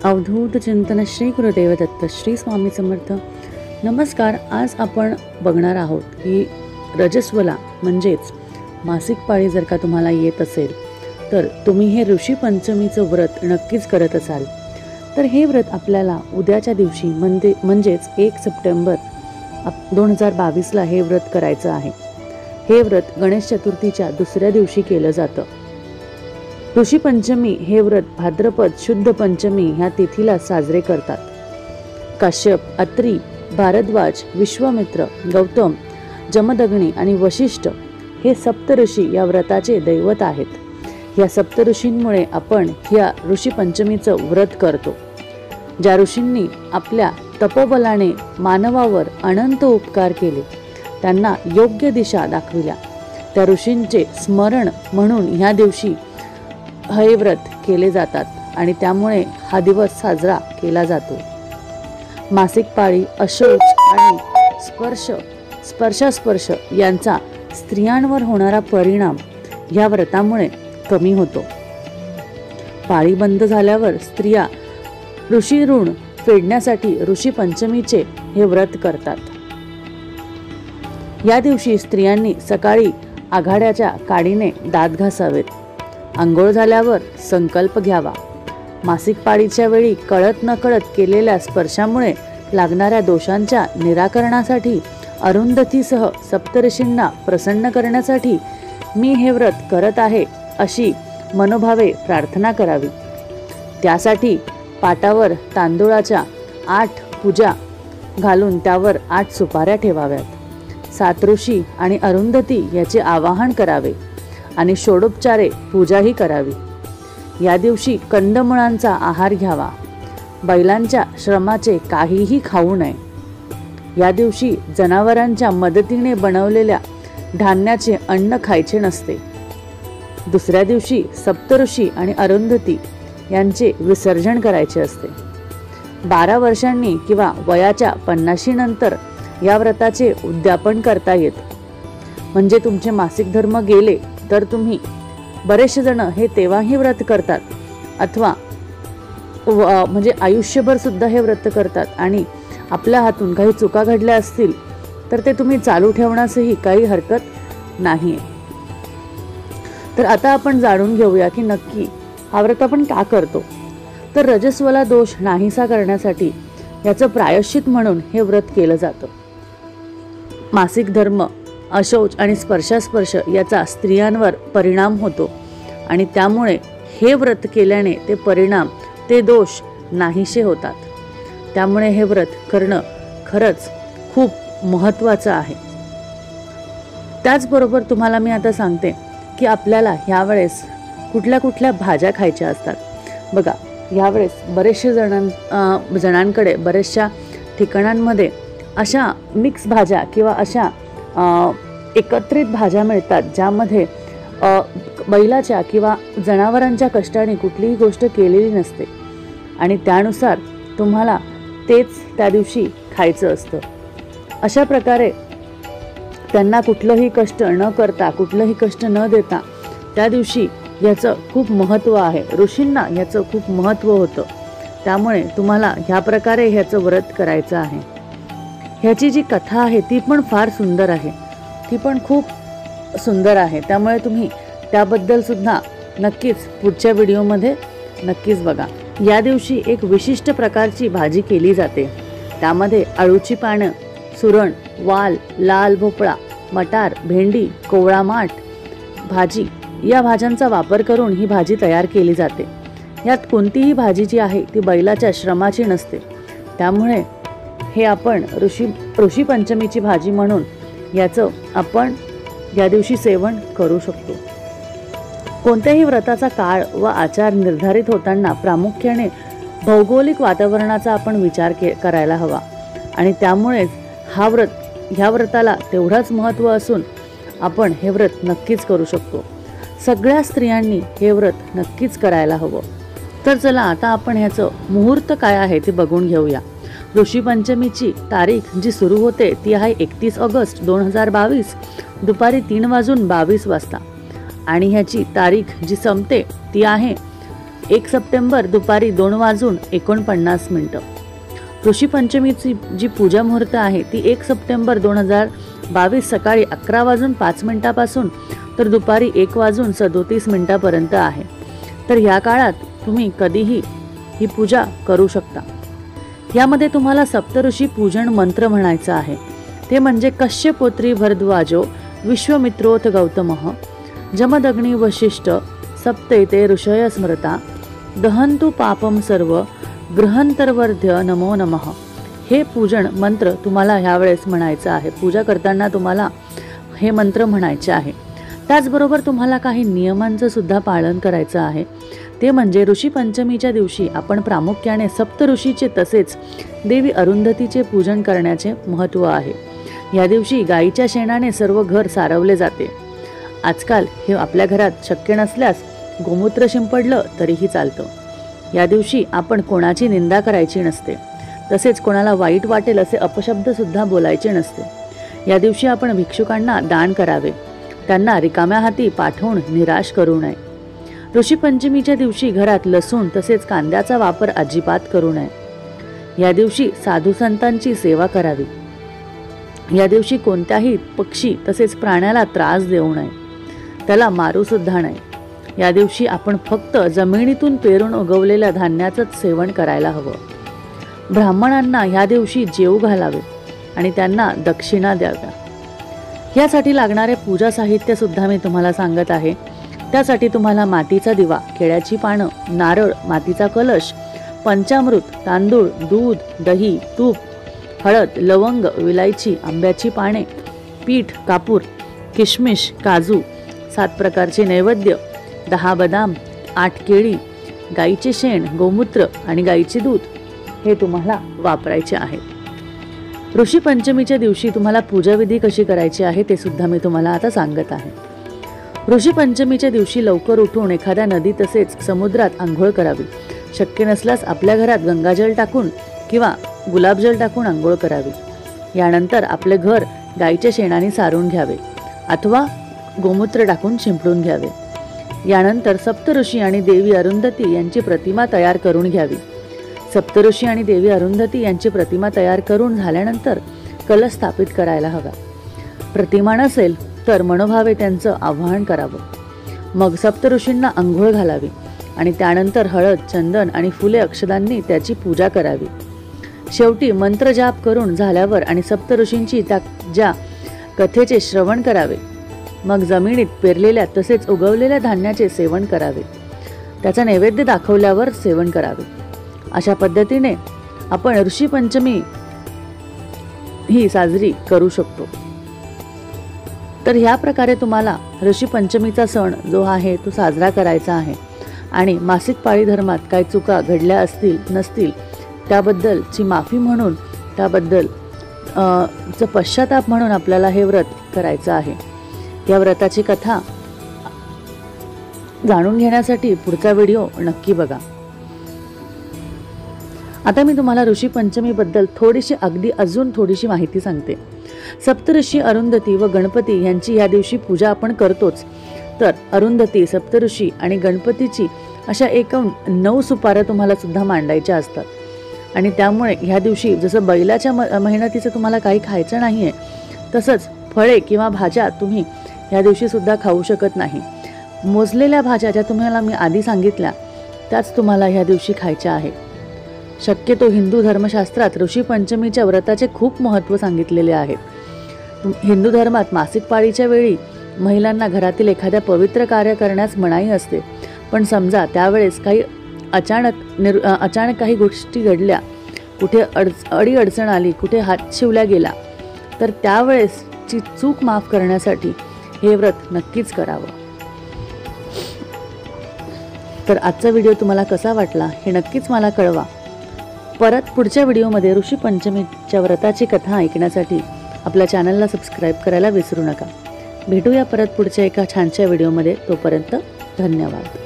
अवधूत चिंतन श्री गुरुदेव दत्त श्री स्वामी समर्थ. नमस्कार. आज आपण बघणार आहोत की रजस्वला म्हणजेच मासिक पाळी जर का तुम्हाला येत असेल तर तुम्ही हे ऋषी पंचमीचं व्रत नक्कीच करत असाल. तर हे व्रत आपल्याला उद्याच्या दिवशी म्हणजेच 1 सप्टेंबर 2022ला हे व्रत करायचं आहे. हे व्रत गणेश चतुर्थीच्या दुसऱ्या दिवशी केलं जातं. ऋषी पंचमी हे व्रत भाद्रपद शुद्ध पंचमी ह्या तिथीला साजरे करतात. काश्यप, अत्री, भारद्वाज, विश्वामित्र, गौतम, जमदग्नी आणि वशिष्ठ हे सप्तऋषी या व्रताचे दैवत आहेत. या सप्तऋषींमुळे आपण या ऋषी पंचमीचं व्रत करतो. ज्या ऋषींनी आपल्या तपोबलाने मानवावर अनंत उपकार केले, त्यांना योग्य दिशा दाखविल्या, त्या ऋषींचे स्मरण म्हणून ह्या दिवशी हे व्रत केले जातात आणि त्यामुळे हा दिवस साजरा केला जातो. मासिक पाळी, अशौच आणि स्पर्श यांचा स्त्रियांवर होणारा परिणाम या व्रतामुळे कमी होतो. पाळी बंद झाल्यावर स्त्रिया ऋषी ऋण फेडण्यासाठी ऋषी पंचमीचे हे व्रत करतात. या दिवशी स्त्रियांनी सकाळी आघाड्याच्या काडीने दात घासावेत. अंघोळ झाल्यावर संकल्प घ्यावा. मासिक पाळीच्या वेळी कळत नकळत केलेल्या स्पर्शामुळे लागणाऱ्या दोषांच्या निराकरणासाठी अरुंधतीसह सप्तऋषींना प्रसन्न करण्यासाठी मी हे व्रत करत आहे अशी मनोभावे प्रार्थना करावी. त्यासाठी पाटावर तांदूळाच्या 8 पूजा घालून त्यावर 8 सुपाऱ्या ठेवाव्यात. 7 ऋषी आणि अरुंधती याचे आवाहन करावे आणि षोडोपचारे पूजाही करावी. या दिवशी कंदमुळांचा आहार घ्यावा. बैलांच्या श्रमाचे काहीही खाऊ नये. या दिवशी जनावरांच्या मदतीने बनवलेल्या धान्याचे अन्न खायचे नसते. दुसऱ्या दिवशी सप्तऋषी आणि अरुंधती यांचे विसर्जन करायचे असते. 12 वर्षांनी किंवा वयाच्या 50 नंतर या व्रताचे उद्यापन करता येते. म्हणजे तुमचे मासिक धर्म गेले तर तुम्ही बरेचसे जण हे तेव्हाही व्रत करतात अथवा म्हणजे आयुष्यभर सुद्धा हे व्रत करतात आणि आपल्या हातून काही चुका घडल्या असतील तर ते तुम्ही चालू ठेवण्यासही काही हरकत नाही. तर आता आपण जाणून घेऊया की नक्की हा व्रत आपण का करतो. तर रजस्वला दोष नाहीसा करण्यासाठी याचं प्रायश्चित म्हणून हे व्रत केलं जातं. मासिक धर्म, अशौच आणि स्पर्श याचा स्त्रियांवर परिणाम होतो आणि त्यामुळे हे व्रत केल्याने ते परिणाम, ते दोष नाहीसे होतात. त्यामुळे हे व्रत करणं खरंच खूप महत्त्वाचं आहे. त्याचबरोबर तुम्हाला मी आता सांगते की आपल्याला ह्यावेळेस कुठल्या कुठल्या भाज्या खायच्या असतात. बघा, ह्यावेळेस बरेचसे जणांकडे बऱ्याचशा ठिकाणांमध्ये अशा मिक्स भाज्या किंवा अशा एकत्रित भाज्या मिळतात ज्यामध्ये बैलाच्या किंवा जनावरांच्या कष्टाने कुठलीही गोष्ट केलेली नसते आणि त्यानुसार तुम्हाला तेच त्या दिवशी खायचं असतं. अशा प्रकारे त्यांना कुठलंही कष्ट न करता, कुठलंही कष्ट न देता त्या दिवशी याचं खूप महत्त्व आहे. ऋषींना याचं खूप महत्त्व होतं. त्यामुळे तुम्हाला ह्या प्रकारे ह्याचं व्रत करायचं आहे. ह्याची जी कथा आहे ती पण फार सुंदर आहे, ती पण खूप सुंदर आहे. त्यामुळे तुम्ही त्याबद्दल सुद्धा नक्कीच पुढच्या व्हिडिओमध्ये नक्कीच बघा. या दिवशी एक विशिष्ट प्रकारची भाजी केली जाते. त्यामध्ये अळूची पानं, सुरण, वाल, लाल भोपळा, मटार, भेंडी, कोवळा माठ भाजी या भाज्यांचा वापर करून ही भाजी तयार केली जाते. यात कोणतीही भाजी जी आहे ती बैलाच्या श्रमाची नसते. त्यामुळे हे आपण ऋषी पंचमीची भाजी म्हणून याचं आपण या दिवशी सेवन करू शकतो. कोणत्याही व्रताचा काळ व आचार निर्धारित होताना प्रामुख्याने भौगोलिक वातावरणाचा आपण विचार करायला हवा आणि त्यामुळेच ह्या व्रताला तेवढाच महत्त्व असून आपण हे व्रत नक्कीच करू शकतो. सगळ्या स्त्रियांनी हे व्रत नक्कीच करायला हवं. तर चला आता आपण ह्याचं मुहूर्त काय आहे ते बघून घेऊया. ऋषी पंचमीची तारीख जी सुरू होते ती आहे 31 ऑगस्ट 2022 दुपारी 3:22 आणि ह्याची तारीख जी संपते ती आहे 1 सप्टेंबर दुपारी 2:49. ऋषी पंचमीची जी पूजा मुहूर्त आहे ती 1 सप्टेंबर 2022 सकाळी 11:05 पासून तर दुपारी 1:37 पर्यंत आहे. तर या काळात तुम्ही कधीही ही पूजा करू शकता. यामध्ये तुम्हाला सप्तऋषी पूजन मंत्र म्हणायचा आहे. ते म्हणजे कश्यपोत्री भरद्वाजो विश्वमित्रोथ गौतमः जमदग्नी वशिष्ठ सप्तैते ऋषय स्मृता दहन्तु पापम सर्व गृहंतर्वर्ध्य नमो नमः. हे पूजन मंत्र तुम्हाला ह्यावेळेस म्हणायचं आहे. पूजा करताना तुम्हाला हे मंत्र म्हणायचे आहे. त्याचबरोबर तुम्हाला काही नियमांचं सुद्धा पालन करायचं आहे. ते म्हणजे ऋषी पंचमीच्या दिवशी आपण प्रामुख्याने सप्तऋषीचे तसेच देवी अरुंधतीचे पूजन करण्याचे महत्त्व आहे. या दिवशी गाईच्या शेणाने सर्व घर सारवले जाते. आजकाल हे आपल्या घरात शक्य नसल्यास गोमूत्र शिंपडलं तरीही चालतं. या दिवशी आपण कोणाची निंदा करायची नसते. तसेच कोणाला वाईट वाटेल असे अपशब्द सुद्धा बोलायचे नसते. या दिवशी आपण भिक्षुकांना दान करावे. त्यांना रिकाम्या हाती पाठवून निराश करू नये. ऋषी पंचमीच्या दिवशी घरात लसूण तसेच कांद्याचा वापर अजिबात करू नये. या दिवशी साधू संतांची सेवा करावी. या दिवशी कोणत्याही पक्षी तसेच प्राण्याला त्रास देऊ नये. त्याला मारू सुद्धा नये. या दिवशी आपण फक्त जमिनीतून पेरून उगवलेल्या धान्याचंच सेवन करायला हवं. ब्राह्मणांना या दिवशी जेवू घालावे आणि त्यांना दक्षिणा द्याव्या. यासाठी लागणारे पूजा साहित्य सुद्धा मी तुम्हाला सांगत आहे. त्यासाठी तुम्हाला मातीचा दिवा, केळ्याची पानं, नारळ, मातीचा कलश, पंचामृत, तांदूळ, दूध, दही, तूप, हळद, लवंग, विलायची, आंब्याची पाने, पीठ, कापूर, किशमिश, काजू, 7 प्रकारचे नैवेद्य, 10 बदाम, 8 केळी, गाईचे शेण, गोमूत्र आणि गाईचे दूध हे तुम्हाला वापरायचे आहे. ऋषी पंचमीच्या दिवशी तुम्हाला पूजाविधी कशी करायची आहे ते सुद्धा मी तुम्हाला आता सांगत आहे. ऋषी पंचमीच्या दिवशी लवकर उठून एखाद्या नदी तसेच समुद्रात आंघोळ करावी. शक्य नसल्यास आपल्या घरात गंगाजल टाकून किंवा गुलाबजल टाकून आंघोळ करावी. यानंतर आपले घर गाईच्या शेणाने सारून घ्यावे अथवा गोमूत्र टाकून शिंपडून घ्यावे. यानंतर सप्तऋषी आणि देवी अरुंधती यांची प्रतिमा तयार करून घ्यावी. सप्तऋषी आणि देवी अरुंधती यांची प्रतिमा तयार करून झाल्यानंतर कलश स्थापित करायला हवा. प्रतिमा नसेल तर मनोभावे त्यांचं आवाहन करावं. मग सप्तऋषींना अंघोळ घालावी आणि त्यानंतर हळद, चंदन आणि फुले अक्षदांनी त्याची पूजा करावी. शेवटी मंत्र जाप करून झाल्यावर आणि सप्तऋषींची ज्या कथेचे श्रवण करावे. मग जमिनीत पेरलेल्या तसेच उगवलेल्या धान्याचे सेवन करावे. त्याचा नैवेद्य दाखवल्यावर सेवन करावे. अशा पद्धतीने आपण ऋषी पंचमी ही साजरी करू शकतो. तर ह्या प्रकारे तुम्हाला ऋषी पंचमीचा सण जो आहे तो साजरा करायचा आहे. आणि मासिक पाळी धर्मात काही चुका घडल्या असतील नसतील त्याबद्दलची माफी म्हणून त्याबद्दल पश्चाताप म्हणून आपल्याला हे व्रत करायचं आहे. या व्रताची कथा जाणून घेण्यासाठी पुढचा व्हिडिओ नक्की बघा. आता मी तुम्हाला ऋषी पंचमीबद्दल अजून थोडीशी माहिती सांगते. सप्तऋषी अरुंधती व गणपती यांची या दिवशी पूजा आपण करतोच. तर अरुंधती, सप्तऋषी आणि गणपतीची अशा एकूण 9 सुपाऱ्या तुम्हाला सुद्धा मांडायच्या असतात. आणि त्यामुळे ह्या दिवशी जसं बैलाच्या मेहनतीचं तुम्हाला काही खायचं नाहीये तसंच फळे किंवा भाज्या तुम्ही ह्या दिवशी सुद्धा खाऊ शकत नाही. मोजलेल्या भाज्या ज्या तुम्हाला मी आधी सांगितल्या त्याच तुम्हाला ह्या दिवशी खायच्या आहे. शक्यतो हिंदू धर्मशास्त्रात ऋषी पंचमीच्या व्रताचे खूप महत्त्व सांगितलेले आहे. हिंदू धर्मात मासिक पाळीच्या वेळी महिलांना घरातील एखाद्या पवित्र कार्य करण्यास मनाई असते. पण समजा त्यावेळेस काही अचानक काही गोष्टी घडल्या, कुठे अडचण आली, कुठे हात शिवला गेला तर त्यावेळेसची चूक माफ करण्यासाठी हे व्रत नक्कीच करावं. तर आजचा व्हिडिओ तुम्हाला कसा वाटला हे नक्कीच मला कळवा. परत पुढच्या व्हिडिओमध्ये ऋषी पंचमीच्या व्रताची कथा ऐकण्यासाठी आपल्या चॅनलला सबस्क्राईब करायला विसरू नका. भेटूया परत पुढच्या एका छानशा व्हिडिओमध्ये. तोपर्यंत धन्यवाद.